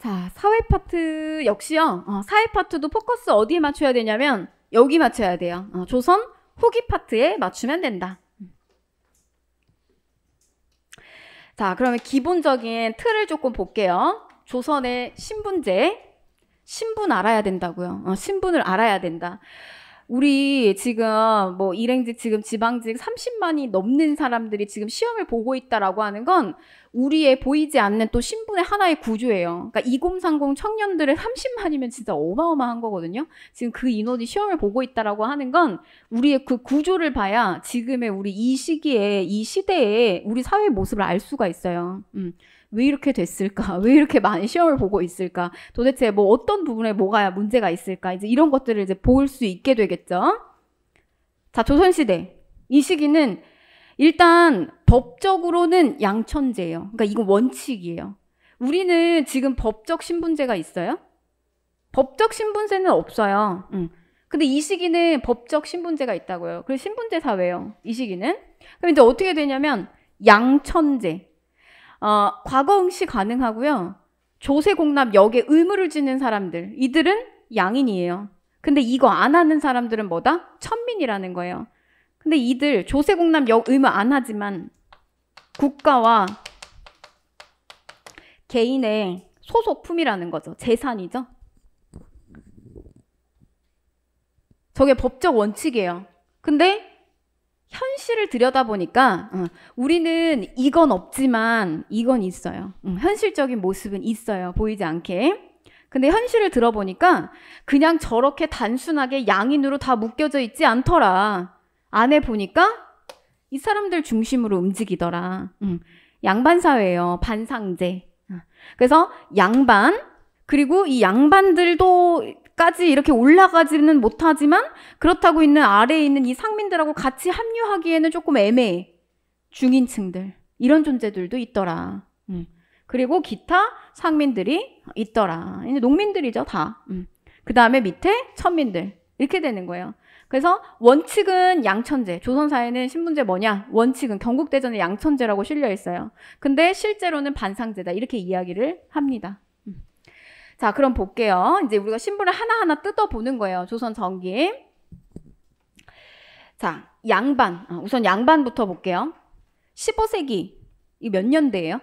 자, 사회 파트 역시요. 사회 파트도 포커스 어디에 맞춰야 되냐면 여기 맞춰야 돼요. 조선 후기 파트에 맞추면 된다. 자, 그러면 기본적인 틀을 조금 볼게요. 조선의 신분제, 신분 알아야 된다고요. 신분을 알아야 된다. 우리 지금 뭐 일행직 지금 지방직 30만이 넘는 사람들이 지금 시험을 보고 있다라고 하는 건 우리의 보이지 않는 또 신분의 하나의 구조예요. 그러니까 2030 청년들의 30만이면 진짜 어마어마한 거거든요. 지금 그 인원이 시험을 보고 있다라고 하는 건 우리의 그 구조를 봐야 지금의 우리 이 시기에 이 시대에 우리 사회의 모습을 알 수가 있어요. 왜 이렇게 됐을까? 왜 이렇게 많이 시험을 보고 있을까? 도대체 뭐 어떤 부분에 뭐가 문제가 있을까? 이제 이런 것들을 이제 볼 수 있게 되겠죠. 자, 조선시대. 이 시기는 일단 법적으로는 양천제예요. 그러니까 이건 원칙이에요. 우리는 지금 법적 신분제가 있어요? 법적 신분제는 없어요. 근데 이 시기는 법적 신분제가 있다고요. 그래서 신분제 사회예요. 이 시기는. 그럼 이제 어떻게 되냐면 양천제. 과거 응시 가능하고요. 조세공납 역에 의무를 지는 사람들, 이들은 양인이에요. 근데 이거 안 하는 사람들은 뭐다? 천민이라는 거예요. 근데 이들 조세공납 역 의무 안 하지만 국가와 개인의 소속품이라는 거죠. 재산이죠. 저게 법적 원칙이에요. 근데 현실을 들여다보니까 우리는 이건 없지만 이건 있어요. 현실적인 모습은 있어요. 보이지 않게. 근데 현실을 들어보니까 그냥 저렇게 단순하게 양인으로 다 묶여져 있지 않더라. 안에 보니까 이 사람들 중심으로 움직이더라. 양반사회예요. 반상제. 그래서 양반, 그리고 이 양반들도 까지 이렇게 올라가지는 못하지만 그렇다고 있는 아래에 있는 이 상민들하고 같이 합류하기에는 조금 애매해. 중인층들. 이런 존재들도 있더라. 그리고 기타 상민들이 있더라. 이제 농민들이죠, 다. 그 다음에 밑에 천민들. 이렇게 되는 거예요. 그래서 원칙은 양천제. 조선사회는 신분제 뭐냐? 원칙은 경국대전의 양천제라고 실려 있어요. 근데 실제로는 반상제다. 이렇게 이야기를 합니다. 자, 그럼 볼게요. 이제 우리가 신분을 하나하나 뜯어보는 거예요. 조선 전기. 자, 양반. 우선 양반부터 볼게요. 15세기. 이 몇 년대예요?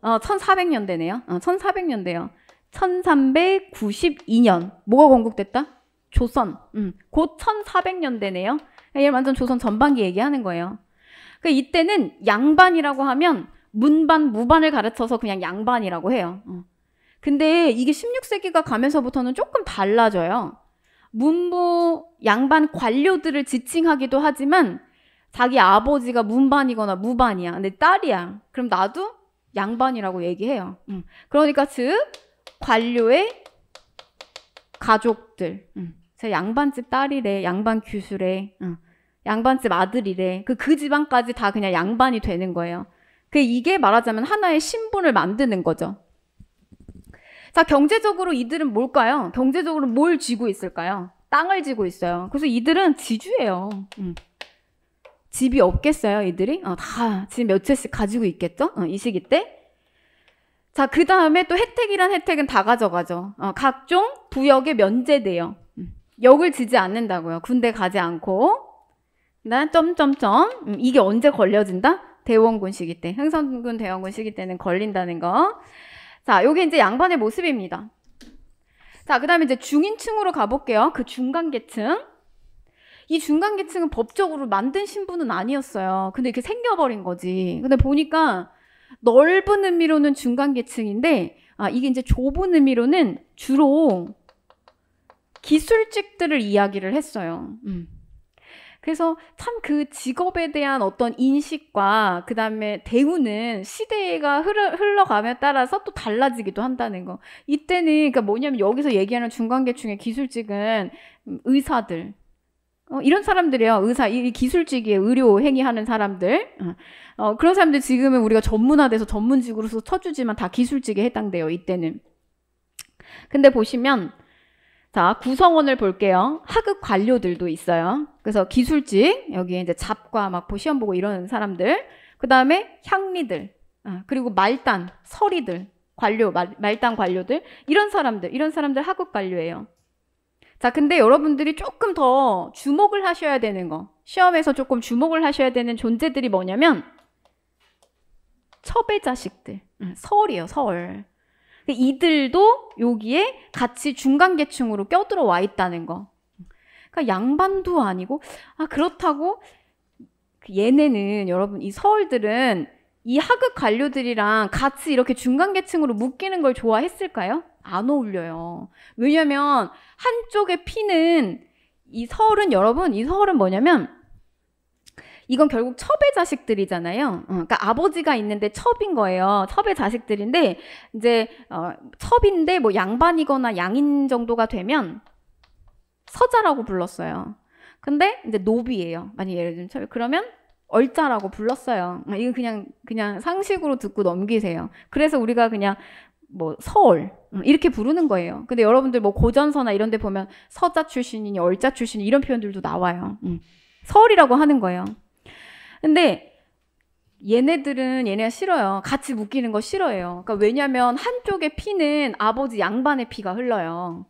1400년대네요. 1400년대요. 1392년. 뭐가 건국됐다? 조선. 곧 1400년대네요. 얘 완전 조선 전반기 얘기하는 거예요. 그러니까 이때는 양반이라고 하면 문반, 무반을 가르쳐서 그냥 양반이라고 해요. 근데 이게 16세기가 가면서부터는 조금 달라져요. 문부 양반 관료들을 지칭하기도 하지만 자기 아버지가 문반이거나 무반이야. 근데 딸이야. 그럼 나도 양반이라고 얘기해요. 그러니까 즉 관료의 가족들. 제 양반집 딸이래. 양반 규수래. 양반집 아들이래. 그 집안까지 다 그냥 양반이 되는 거예요. 이게 말하자면 하나의 신분을 만드는 거죠. 자, 경제적으로 이들은 뭘까요? 경제적으로 뭘 쥐고 있을까요? 땅을 쥐고 있어요. 그래서 이들은 지주예요. 집이 없겠어요, 이들이? 다 집 몇 채씩 가지고 있겠죠? 이 시기 때. 자, 그 다음에 또 혜택이란 혜택은 다 가져가죠. 각종 부역에 면제돼요. 역을 지지 않는다고요. 군대 가지 않고. 난 점점점. 이게 언제 걸려진다? 대원군 시기 때. 흥선군 대원군 시기 때는 걸린다는 거. 자, 요게 이제 양반의 모습입니다. 자, 그 다음에 이제 중인층으로 가볼게요. 그 중간계층. 이 중간계층은 법적으로 만든 신분은 아니었어요. 근데 이렇게 생겨버린 거지. 근데 보니까 넓은 의미로는 중간계층인데, 이게 이제 좁은 의미로는 주로 기술직들을 이야기를 했어요. 그래서 참 그 직업에 대한 어떤 인식과 그 다음에 대우는 시대가 흘러감에 따라서 또 달라지기도 한다는 거. 이때는 그러니까 뭐냐면 여기서 얘기하는 중간계층의 기술직은 의사들. 이런 사람들이에요. 의사, 이 기술직에 의료 행위하는 사람들. 그런 사람들 지금은 우리가 전문화돼서 전문직으로서 쳐주지만 다 기술직에 해당돼요. 이때는. 근데 보시면 자, 구성원을 볼게요. 하급 관료들도 있어요. 그래서 기술직, 여기에 이제 잡과 막 시험 보고 이러는 사람들. 그 다음에 향리들, 그리고 말단, 서리들, 관료, 말단 관료들, 이런 사람들 하급 관료예요. 자, 근데 여러분들이 조금 더 주목을 하셔야 되는 거, 시험에서 조금 주목을 하셔야 되는 존재들이 뭐냐면 첩의 자식들, 서얼이에요, 서얼. 이들도 여기에 같이 중간계층으로 껴들어와 있다는 거. 그러니까 양반도 아니고, 그렇다고 얘네는, 여러분, 이 서얼들은 이 하급 관료들이랑 같이 이렇게 중간계층으로 묶이는 걸 좋아했을까요? 안 어울려요. 왜냐면 한쪽의 피는, 이 서얼은, 여러분, 이 서얼은 뭐냐면 이건 결국 첩의 자식들이잖아요. 그러니까 아버지가 있는데 첩인 거예요. 첩의 자식들인데 이제 첩인데 뭐 양반이거나 양인 정도가 되면 서자라고 불렀어요. 근데 이제 노비예요. 만약 예를 들면 첩이, 그러면 얼자라고 불렀어요. 이거 그냥 상식으로 듣고 넘기세요. 그래서 우리가 그냥 뭐 서얼 이렇게 부르는 거예요. 근데 여러분들 뭐 고전서나 이런 데 보면 서자 출신이니 얼자 출신이 이런 표현들도 나와요. 서얼이라고 하는 거예요. 근데 얘네가 싫어요. 같이 묶이는 거 싫어해요. 그러니까 왜냐면 한쪽의 피는 아버지 양반의 피가 흘러요.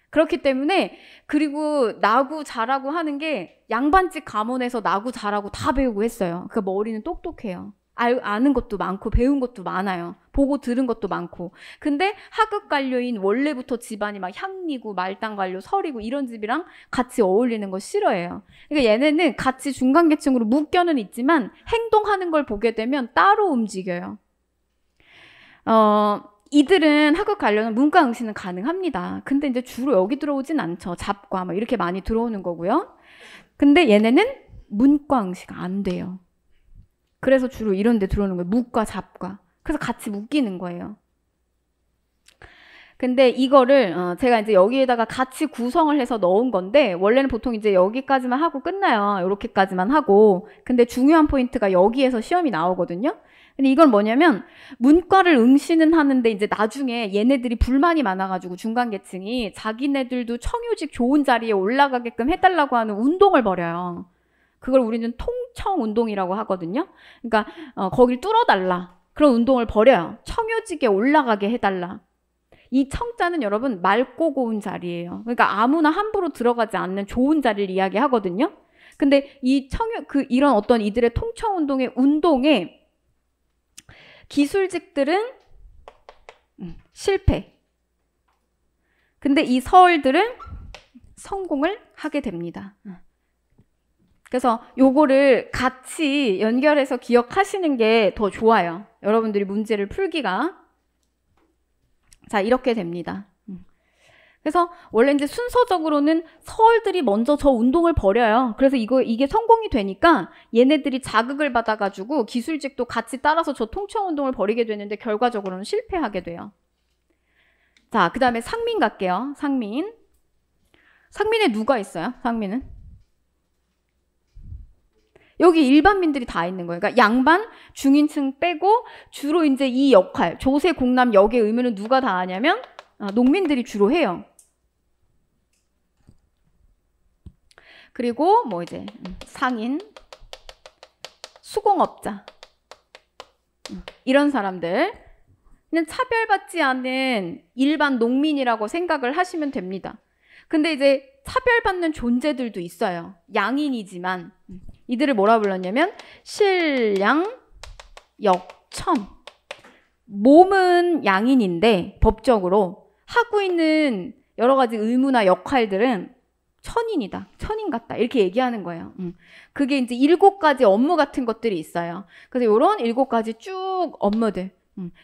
그렇기 때문에, 그리고 나구 잘하고 하는 게 양반집 가문에서 나구 잘하고 다 배우고 했어요. 그 머리는 똑똑해요. 아는 것도 많고 배운 것도 많아요. 보고 들은 것도 많고. 근데 하급 관료인 원래부터 집안이 막 향리고 말단 관료, 설이고 이런 집이랑 같이 어울리는 거 싫어해요. 그러니까 얘네는 같이 중간계층으로 묶여는 있지만 행동하는 걸 보게 되면 따로 움직여요. 이들은 하급 관료는 문과 응시는 가능합니다. 근데 이제 주로 여기 들어오진 않죠. 잡과 막 이렇게 많이 들어오는 거고요. 근데 얘네는 문과 응시가 안 돼요. 그래서 주로 이런 데 들어오는 거예요. 묵과 잡과. 그래서 같이 묶이는 거예요. 근데 이거를 제가 이제 여기에다가 같이 구성을 해서 넣은 건데, 원래는 보통 이제 여기까지만 하고 끝나요. 이렇게까지만 하고. 근데 중요한 포인트가 여기에서 시험이 나오거든요. 근데 이건 뭐냐면 문과를 응시는 하는데 이제 나중에 얘네들이 불만이 많아가지고 중간계층이 자기네들도 청유직 좋은 자리에 올라가게끔 해달라고 하는 운동을 벌여요. 그걸 우리는 통청운동이라고 하거든요. 그러니까 거길 뚫어달라. 그런 운동을 벌여요. 청유직에 올라가게 해달라. 이 청자는 여러분 맑고 고운 자리예요. 그러니까 아무나 함부로 들어가지 않는 좋은 자리를 이야기하거든요. 근데 이 이런 어떤 이들의 통청운동의 운동에 기술직들은 실패. 근데 이 서얼들은 성공을 하게 됩니다. 그래서 요거를 같이 연결해서 기억하시는 게 더 좋아요. 여러분들이 문제를 풀기가. 자, 이렇게 됩니다. 그래서 원래 이제 순서적으로는 서얼들이 먼저 저 운동을 벌여요. 그래서 이게 성공이 되니까 얘네들이 자극을 받아가지고 기술직도 같이 따라서 저 통청운동을 벌이게 되는데 결과적으로는 실패하게 돼요. 자, 그 다음에 상민 갈게요. 상민에 누가 있어요? 상민은? 여기 일반민들이 다 있는 거예요. 그러니까 양반, 중인층 빼고 주로 이제 이 역할, 조세, 공남, 역의 의무는 누가 다 하냐면 농민들이 주로 해요. 그리고 뭐 이제 상인, 수공업자 이런 사람들 그냥 차별받지 않은 일반 농민이라고 생각을 하시면 됩니다. 근데 이제 차별받는 존재들도 있어요. 양인이지만 이들을 뭐라 불렀냐면 실양, 역천. 몸은 양인인데 법적으로 하고 있는 여러 가지 의무나 역할들은 천인이다. 천인 같다. 이렇게 얘기하는 거예요. 그게 이제 7가지 업무 같은 것들이 있어요. 그래서 이런 7가지 쭉 업무들.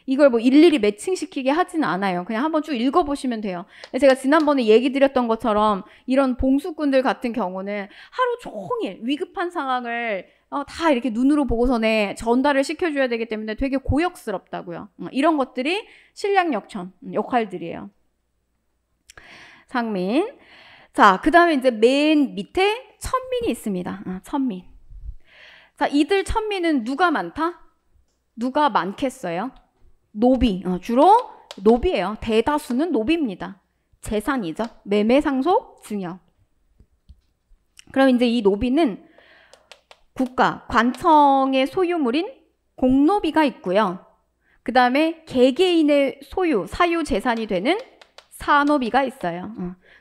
이걸 뭐 일일이 매칭시키게 하지는 않아요. 그냥 한번 쭉 읽어보시면 돼요. 제가 지난번에 얘기 드렸던 것처럼 이런 봉수꾼들 같은 경우는 하루 종일 위급한 상황을 다 이렇게 눈으로 보고서는 전달을 시켜줘야 되기 때문에 되게 고역스럽다고요. 이런 것들이 실량역천 역할들이에요. 상민. 자, 그 다음에 이제 맨 밑에 천민이 있습니다. 천민. 자, 이들 천민은 누가 많다? 누가 많겠어요? 노비. 주로 노비예요. 대다수는 노비입니다. 재산이죠. 매매, 상속, 증여. 그럼 이제 이 노비는 국가, 관청의 소유물인 공노비가 있고요. 그 다음에 개개인의 소유, 사유 재산이 되는 산업이가 있어요.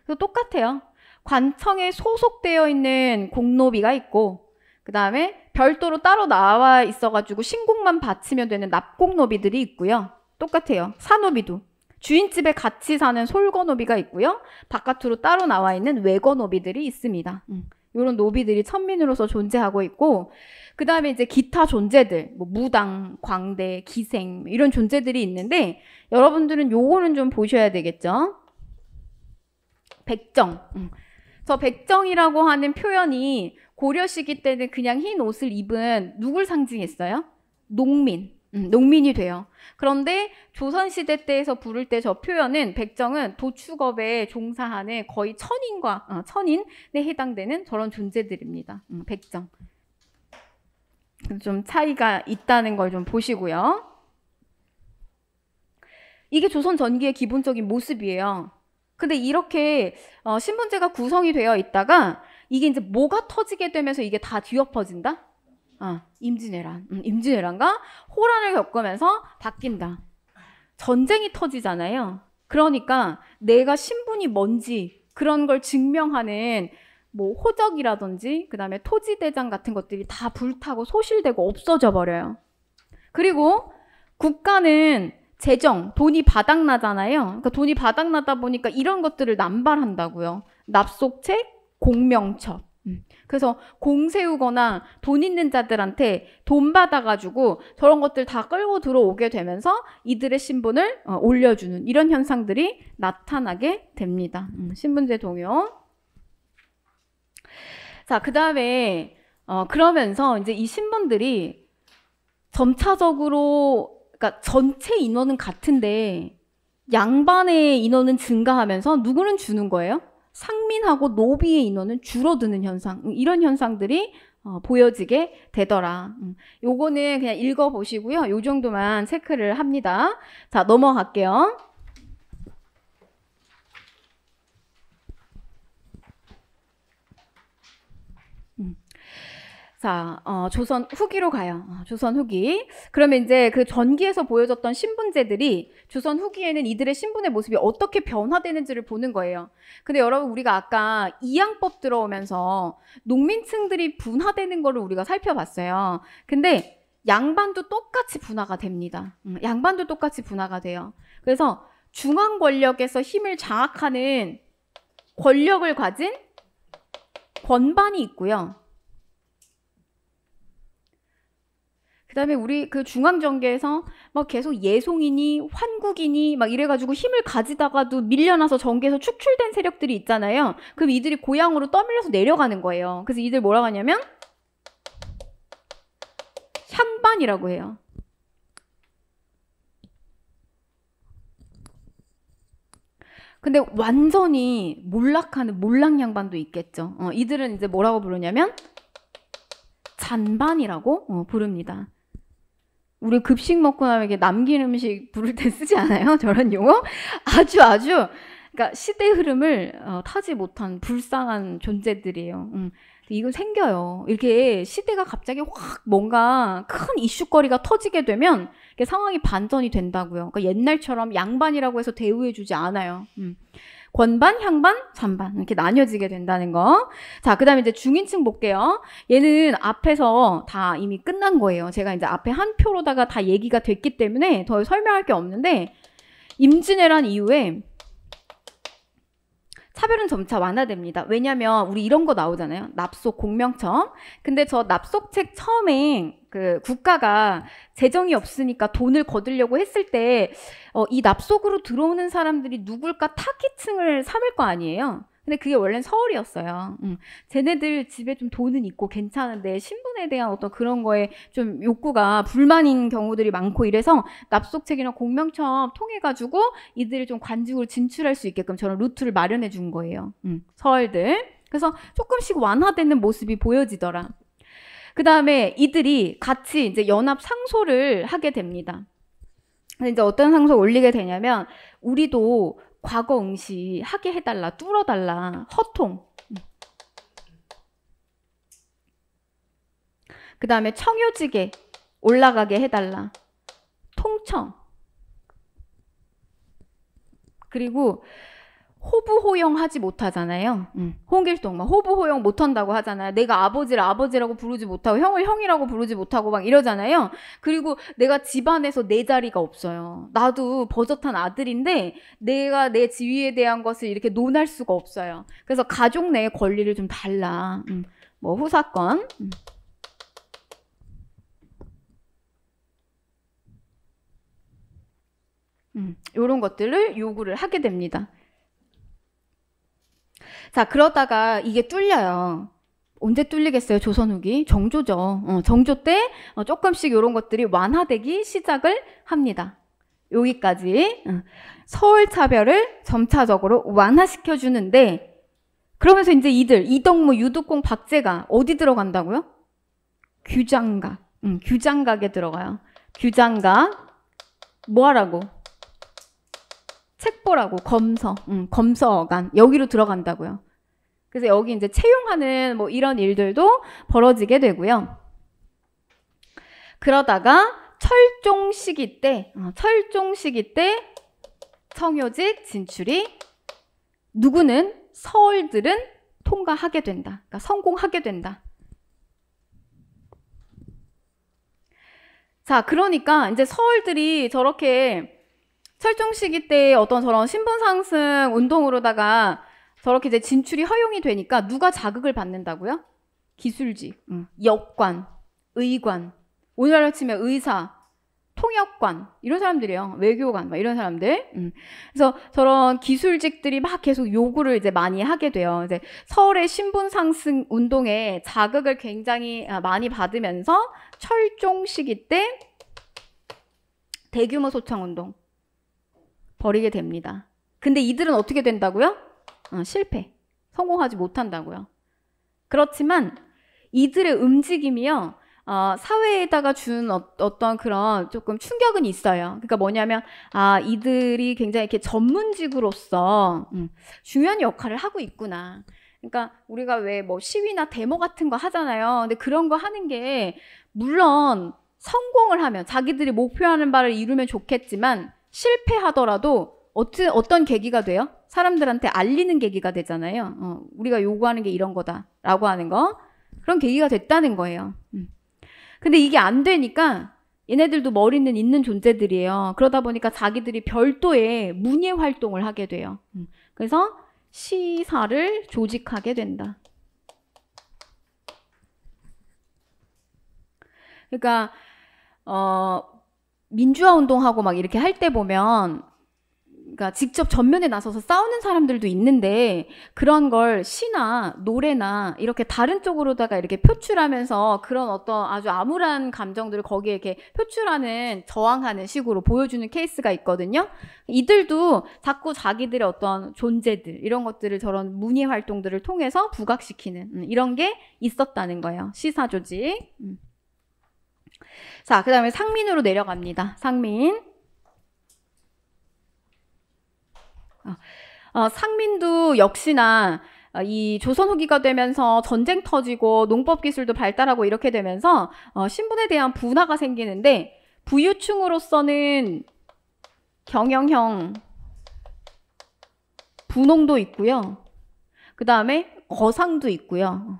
그래서 똑같아요. 관청에 소속되어 있는 공노비가 있고, 그 다음에 별도로 따로 나와 있어가지고 신곡만 바치면 되는 납곡노비들이 있고요. 똑같아요. 산노비도. 주인집에 같이 사는 솔거노비가 있고요. 바깥으로 따로 나와 있는 외거노비들이 있습니다. 이런 노비들이 천민으로서 존재하고 있고, 그 다음에 이제 기타 존재들, 뭐 무당, 광대, 기생 이런 존재들이 있는데 여러분들은 요거는 좀 보셔야 되겠죠. 백정. 저 백정이라고 하는 표현이 고려 시기 때는 그냥 흰 옷을 입은 누굴 상징했어요? 농민. 농민이 돼요. 그런데 조선시대 때에서 부를 때 저 표현은 백정은 도축업에 종사하는 거의 천인에 해당되는 저런 존재들입니다. 백정. 좀 차이가 있다는 걸 좀 보시고요. 이게 조선 전기의 기본적인 모습이에요. 근데 이렇게 신분제가 구성이 되어 있다가 이게 이제 뭐가 터지게 되면서 이게 다 뒤엎어진다? 임진왜란. 임진왜란과 호란을 겪으면서 바뀐다. 전쟁이 터지잖아요. 그러니까 내가 신분이 뭔지 그런 걸 증명하는 뭐 호적이라든지 그 다음에 토지대장 같은 것들이 다 불타고 소실되고 없어져 버려요. 그리고 국가는 재정, 돈이 바닥나잖아요. 그러니까 돈이 바닥나다 보니까 이런 것들을 남발한다고요. 납속책, 공명첩. 그래서 공 세우거나 돈 있는 자들한테 돈 받아가지고 저런 것들 다 끌고 들어오게 되면서 이들의 신분을 올려주는 이런 현상들이 나타나게 됩니다. 신분제 동요. 자, 그 다음에 그러면서 이제 이 신분들이 점차적으로 그러니까 전체 인원은 같은데 양반의 인원은 증가하면서 누구는 주는 거예요? 상민하고 노비의 인원은 줄어드는 현상, 이런 현상들이 보여지게 되더라. 요거는 그냥 읽어보시고요. 요 정도만 체크를 합니다. 자, 넘어갈게요. 자, 조선 후기로 가요. 조선 후기. 그러면 이제 그 전기에서 보여줬던 신분제들이 조선 후기에는 이들의 신분의 모습이 어떻게 변화되는지를 보는 거예요. 근데 여러분, 우리가 아까 이양법 들어오면서 농민층들이 분화되는 거를 우리가 살펴봤어요. 근데 양반도 똑같이 분화가 됩니다. 양반도 똑같이 분화가 돼요. 그래서 중앙 권력에서 힘을 장악하는 권력을 가진 권반이 있고요. 그 다음에 우리 그 중앙정계에서 막 계속 예송이니 환국이니 막 이래가지고 힘을 가지다가도 밀려나서 정계에서 축출된 세력들이 있잖아요. 그럼 이들이 고향으로 떠밀려서 내려가는 거예요. 그래서 이들 뭐라고 하냐면 향반이라고 해요. 근데 완전히 몰락하는 몰락양반도 있겠죠. 이들은 이제 뭐라고 부르냐면 잔반이라고 부릅니다. 우리 급식 먹고 나면 이게 남긴 음식 부를 때 쓰지 않아요? 저런 용어? 아주 그러니까 시대 흐름을 타지 못한 불쌍한 존재들이에요. 이거 생겨요. 이렇게 시대가 갑자기 확 뭔가 큰 이슈거리가 터지게 되면 이게 상황이 반전이 된다고요. 그러니까 옛날처럼 양반이라고 해서 대우해주지 않아요. 권반, 향반, 잔반 이렇게 나뉘어지게 된다는 거. 자, 그 다음에 이제 중인층 볼게요. 얘는 앞에서 다 이미 끝난 거예요. 제가 이제 앞에 한 표로다가 다 얘기가 됐기 때문에 더 설명할 게 없는데 임진왜란 이후에 차별은 점차 완화됩니다. 왜냐면 우리 이런 거 나오잖아요. 납속 공명청. 근데 저 납속책 처음에 그 국가가 재정이 없으니까 돈을 거두려고 했을 때 이 납속으로 들어오는 사람들이 누굴까 타깃층을 삼을 거 아니에요. 근데 그게 원래는 서울이었어요. 쟤네들 집에 좀 돈은 있고 괜찮은데 신분에 대한 어떤 그런 거에 좀 욕구가 불만인 경우들이 많고 이래서 납속책이나 공명청 통해가지고 이들이 좀 관직으로 진출할 수 있게끔 저런 루트를 마련해 준 거예요. 서울들. 그래서 조금씩 완화되는 모습이 보여지더라. 그 다음에 이들이 같이 이제 연합 상소를 하게 됩니다. 근데 이제 어떤 상소 올리게 되냐면 우리도 과거 응시 하게 해달라, 뚫어달라, 허통. 그 다음에 청요직에 올라가게 해달라, 소청. 그리고 호부호영하지 못하잖아요. 홍길동 막 호부호영 못한다고 하잖아요. 내가 아버지를 아버지라고 부르지 못하고 형을 형이라고 부르지 못하고 막 이러잖아요. 그리고 내가 집안에서 내 자리가 없어요. 나도 버젓한 아들인데 내가 내 지위에 대한 것을 이렇게 논할 수가 없어요. 그래서 가족 내의 권리를 좀 달라. 뭐 후사건. 이런 것들을 요구를 하게 됩니다. 자, 그러다가 이게 뚫려요. 언제 뚫리겠어요, 조선 후기? 정조죠. 정조 때 조금씩 이런 것들이 완화되기 시작을 합니다. 여기까지. 서울 차별을 점차적으로 완화시켜 주는데, 그러면서 이제 이들 이덕무, 유득공, 박제가 어디 들어간다고요? 규장각. 규장각에 들어가요. 규장각. 뭐 하라고? 책 보라고. 검서. 검서관. 여기로 들어간다고요. 그래서 여기 이제 채용하는 뭐 이런 일들도 벌어지게 되고요. 그러다가 철종 시기 때 청요직 진출이 누구는 서울들은 통과하게 된다. 그러니까 성공하게 된다. 자, 그러니까 이제 서울들이 저렇게 철종 시기 때 어떤 저런 신분 상승 운동으로다가 저렇게 이제 진출이 허용이 되니까 누가 자극을 받는다고요? 기술직, 역관, 의관, 오늘날로 치면 의사, 통역관 이런 사람들이요. 외교관 막 이런 사람들. 그래서 저런 기술직들이 막 계속 요구를 이제 많이 하게 돼요. 이제 서울의 신분 상승 운동에 자극을 굉장히 많이 받으면서 철종 시기 때 대규모 소청 운동 벌이게 됩니다. 근데 이들은 어떻게 된다고요? 실패. 성공하지 못한다고요. 그렇지만 이들의 움직임이요. 사회에다가 준 어떤 그런 조금 충격은 있어요. 그러니까 뭐냐면 이들이 굉장히 이렇게 전문직으로서 중요한 역할을 하고 있구나. 그러니까 우리가 왜 뭐 시위나 데모 같은 거 하잖아요. 근데 그런 거 하는 게 물론 성공을 하면 자기들이 목표하는 바를 이루면 좋겠지만 실패하더라도 어떤 계기가 돼요? 사람들한테 알리는 계기가 되잖아요. 우리가 요구하는 게 이런 거다라고 하는 거. 그런 계기가 됐다는 거예요. 근데 이게 안 되니까 얘네들도 머리는 있는 존재들이에요. 그러다 보니까 자기들이 별도의 문예 활동을 하게 돼요. 그래서 시사를 조직하게 된다. 그러니까 민주화 운동하고 막 이렇게 할 때 보면 그러니까 직접 전면에 나서서 싸우는 사람들도 있는데 그런 걸 시나 노래나 이렇게 다른 쪽으로다가 이렇게 표출하면서 그런 어떤 아주 암울한 감정들을 거기에 이렇게 표출하는 저항하는 식으로 보여주는 케이스가 있거든요. 이들도 자꾸 자기들의 어떤 존재들 이런 것들을 저런 문예 활동들을 통해서 부각시키는 이런 게 있었다는 거예요. 시사 조직. 자, 그 다음에 상민으로 내려갑니다. 상민. 상민도 역시나 이 조선 후기가 되면서 전쟁 터지고 농법 기술도 발달하고 이렇게 되면서 신분에 대한 분화가 생기는데 부유층으로서는 경영형 분홍도 있고요. 그 다음에 거상도 있고요.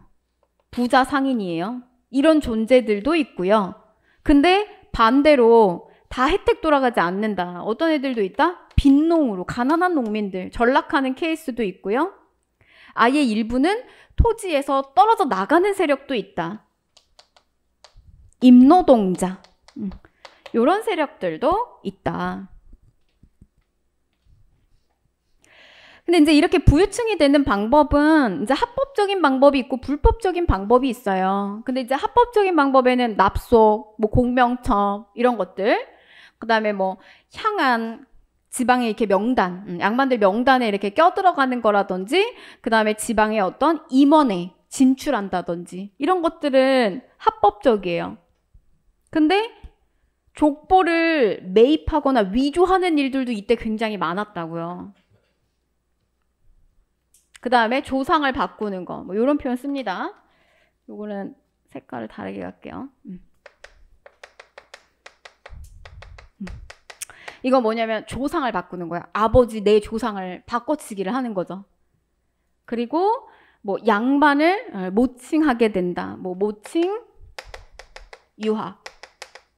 부자 상인이에요. 이런 존재들도 있고요. 근데 반대로 다 혜택 돌아가지 않는다. 어떤 애들도 있다? 빈농으로 가난한 농민들 전락하는 케이스도 있고요. 아예 일부는 토지에서 떨어져 나가는 세력도 있다. 임노동자 이런 세력들도 있다. 근데 이제 이렇게 부유층이 되는 방법은 이제 합법적인 방법이 있고 불법적인 방법이 있어요. 근데 이제 합법적인 방법에는 납속, 뭐 공명첩 이런 것들, 그 다음에 뭐 향안, 지방의 이렇게 명단, 양반들 명단에 이렇게 껴들어가는 거라든지, 그 다음에 지방의 어떤 임원에 진출한다든지 이런 것들은 합법적이에요. 근데 족보를 매입하거나 위조하는 일들도 이때 굉장히 많았다고요. 그 다음에 조상을 바꾸는 거, 뭐 이런 표현 씁니다. 요거는 색깔을 다르게 갈게요. 이건 뭐냐면 조상을 바꾸는 거야. 아버지 내 조상을 바꿔치기를 하는 거죠. 그리고 뭐 양반을 모칭하게 된다. 뭐 모칭 유학.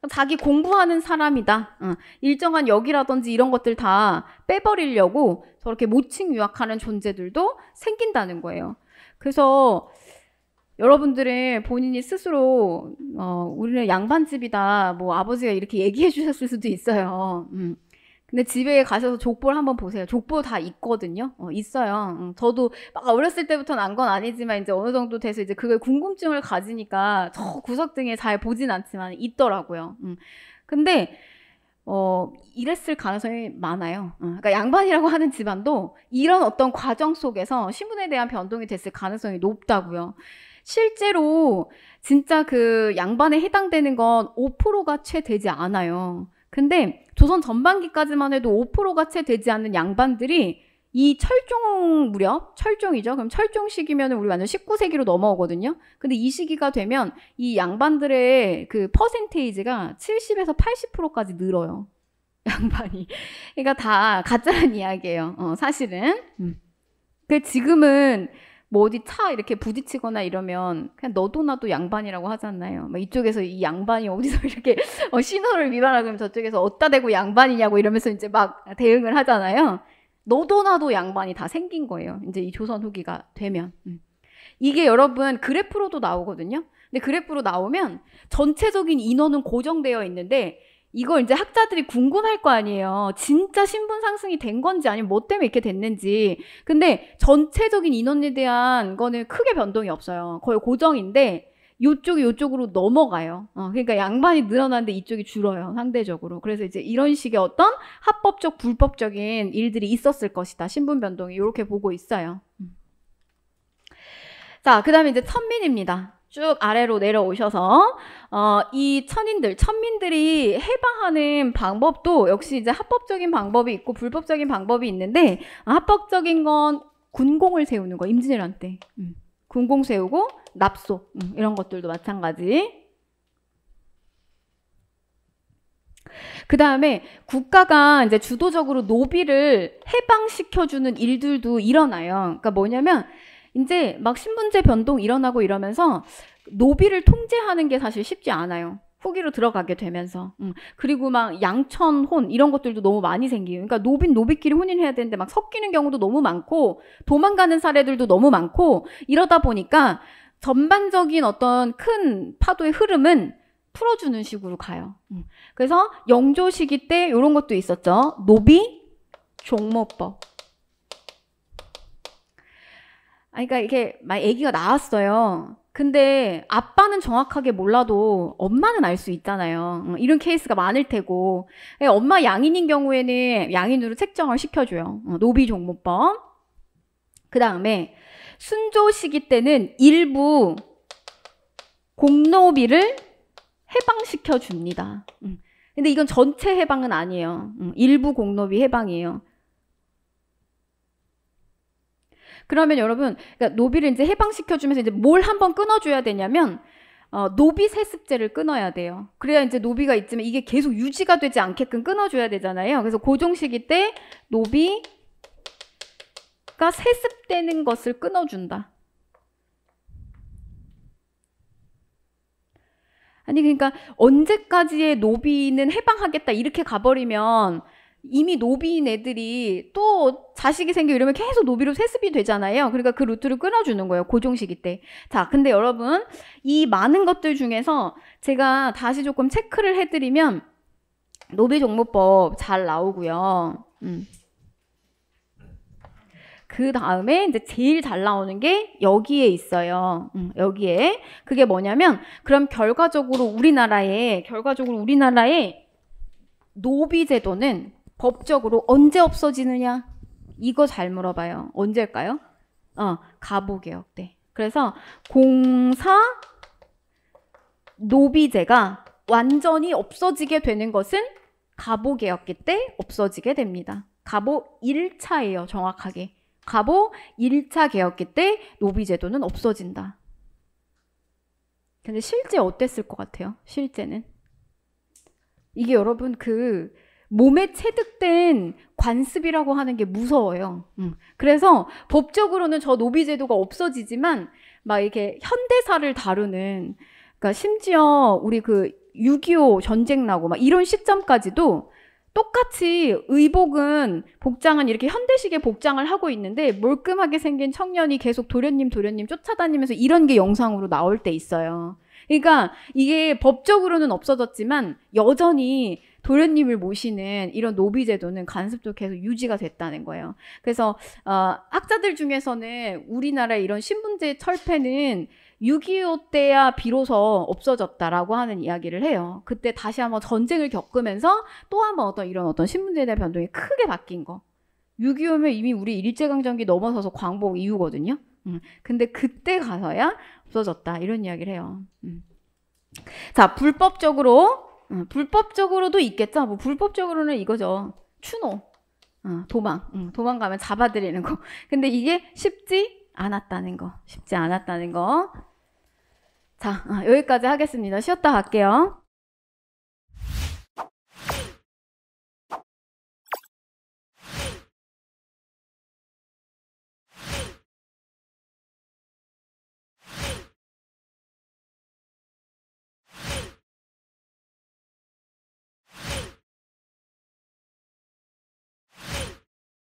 자기 공부하는 사람이다. 일정한 역이라든지 이런 것들 다 빼버리려고 저렇게 모칭 유학하는 존재들도 생긴다는 거예요. 그래서 여러분들은 본인이 스스로 우리는 양반집이다. 뭐 아버지가 이렇게 얘기해 주셨을 수도 있어요. 근데 집에 가셔서 족보를 한번 보세요. 족보 다 있거든요. 있어요. 저도 막 어렸을 때부터는 안 건 아니지만 이제 어느 정도 돼서 이제 그걸 궁금증을 가지니까 저 구석등에 잘 보진 않지만 있더라고요. 근데 이랬을 가능성이 많아요. 그러니까 양반이라고 하는 집안도 이런 어떤 과정 속에서 신분에 대한 변동이 됐을 가능성이 높다고요. 실제로 진짜 그 양반에 해당되는 건 5%가 채 되지 않아요. 근데 조선 전반기까지만 해도 5%가 채 되지 않는 양반들이 이 철종 무렵, 철종이죠. 그럼 철종 시기면 우리 완전 19세기로 넘어오거든요. 근데 이 시기가 되면 이 양반들의 그 퍼센테이지가 70에서 80%까지 늘어요. 양반이. 그러니까 다 가짜란 이야기예요. 사실은. 그 지금은 뭐 어디 차 이렇게 부딪히거나 이러면 그냥 너도 나도 양반이라고 하잖아요. 막 이쪽에서 이 양반이 어디서 이렇게 신호를 위반하고 그러면 저쪽에서 어디다 대고 양반이냐고 이러면서 이제 막 대응을 하잖아요. 너도 나도 양반이 다 생긴 거예요. 이제 이 조선 후기가 되면. 이게 여러분 그래프로도 나오거든요. 근데 그래프로 나오면 전체적인 인원은 고정되어 있는데 이걸 이제 학자들이 궁금할 거 아니에요. 진짜 신분 상승이 된 건지 아니면 뭐 때문에 이렇게 됐는지. 근데 전체적인 인원에 대한 거는 크게 변동이 없어요. 거의 고정인데 이쪽이 이쪽으로 넘어가요. 그러니까 양반이 늘어나는데 이쪽이 줄어요. 상대적으로. 그래서 이제 이런 식의 어떤 합법적 불법적인 일들이 있었을 것이다. 신분 변동이 이렇게 보고 있어요. 자, 그 다음에 이제 천민입니다. 쭉 아래로 내려오셔서 이 천민들이 해방하는 방법도 역시 이제 합법적인 방법이 있고 불법적인 방법이 있는데 합법적인 건 군공을 세우는 거, 임진왜란 때 군공 세우고 납소 이런 것들도 마찬가지. 그 다음에 국가가 이제 주도적으로 노비를 해방시켜주는 일들도 일어나요. 그러니까 뭐냐면 이제 막 신분제 변동 일어나고 이러면서 노비를 통제하는 게 사실 쉽지 않아요. 후기로 들어가게 되면서. 그리고 막 양천혼 이런 것들도 너무 많이 생겨요. 그러니까 노비끼리 혼인해야 되는데 막 섞이는 경우도 너무 많고 도망가는 사례들도 너무 많고 이러다 보니까 전반적인 어떤 큰 파도의 흐름은 풀어주는 식으로 가요. 그래서 영조 시기 때 이런 것도 있었죠. 노비 종모법. 그러니까 이게 막 아기가 나왔어요. 근데 아빠는 정확하게 몰라도 엄마는 알 수 있잖아요. 이런 케이스가 많을 테고 엄마 양인인 경우에는 양인으로 책정을 시켜줘요. 노비 종모법. 그 다음에 순조 시기 때는 일부 공노비를 해방시켜 줍니다. 근데 이건 전체 해방은 아니에요. 일부 공노비 해방이에요. 그러면 여러분, 그러니까 노비를 이제 해방시켜주면서 이제 뭘 한번 끊어줘야 되냐면, 노비 세습제를 끊어야 돼요. 그래야 이제 노비가 있지만 이게 계속 유지가 되지 않게끔 끊어줘야 되잖아요. 그래서 고종 시기 때 노비가 세습되는 것을 끊어준다. 아니, 그러니까 언제까지의 노비는 해방하겠다 이렇게 가버리면 이미 노비인 애들이 또 자식이 생겨 이러면 계속 노비로 세습이 되잖아요. 그러니까 그 루트를 끊어주는 거예요. 고종 시기 때. 자, 근데 여러분 이 많은 것들 중에서 제가 다시 조금 체크를 해드리면 노비 종모법 잘 나오고요. 그 다음에 이제 제일 잘 나오는 게 여기에 있어요. 여기에. 그게 뭐냐면 그럼 결과적으로 우리나라의 노비 제도는 법적으로 언제 없어지느냐? 이거 잘 물어봐요. 언제일까요? 가보개혁 때. 그래서 공사 노비제가 완전히 없어지게 되는 것은 가보개혁기 때 없어지게 됩니다. 가보 1차예요. 정확하게. 가보 1차 개혁기 때 노비제도는 없어진다. 근데 실제 어땠을 것 같아요? 실제는. 이게 여러분 몸에 체득된 관습이라고 하는 게 무서워요. 그래서 법적으로는 저 노비제도가 없어지지만 막 이렇게 현대사를 다루는, 그러니까 심지어 우리 그 6.25 전쟁 나고 막 이런 시점까지도 똑같이 의복은 복장은 이렇게 현대식의 복장을 하고 있는데 몰끔하게 생긴 청년이 계속 도련님 쫓아다니면서 이런 게 영상으로 나올 때 있어요. 그러니까 이게 법적으로는 없어졌지만 여전히 도련님을 모시는 이런 노비제도는 관습도 계속 유지가 됐다는 거예요. 그래서 학자들 중에서는 우리나라의 이런 신분제 철폐는 6.25 때야 비로소 없어졌다라고 하는 이야기를 해요. 그때 다시 한번 전쟁을 겪으면서 또 한번 이런 신분제에 대한 변동이 크게 바뀐 거. 6.25면 이미 우리 일제강점기 넘어서서 광복 이후거든요. 근데 그때 가서야 없어졌다 이런 이야기를 해요. 자, 불법적으로도 있겠죠. 뭐 불법적으로는 이거죠. 추노, 도망가면 잡아들이는 거. 근데 이게 쉽지 않았다는 거. 자, 여기까지 하겠습니다. 쉬었다 갈게요.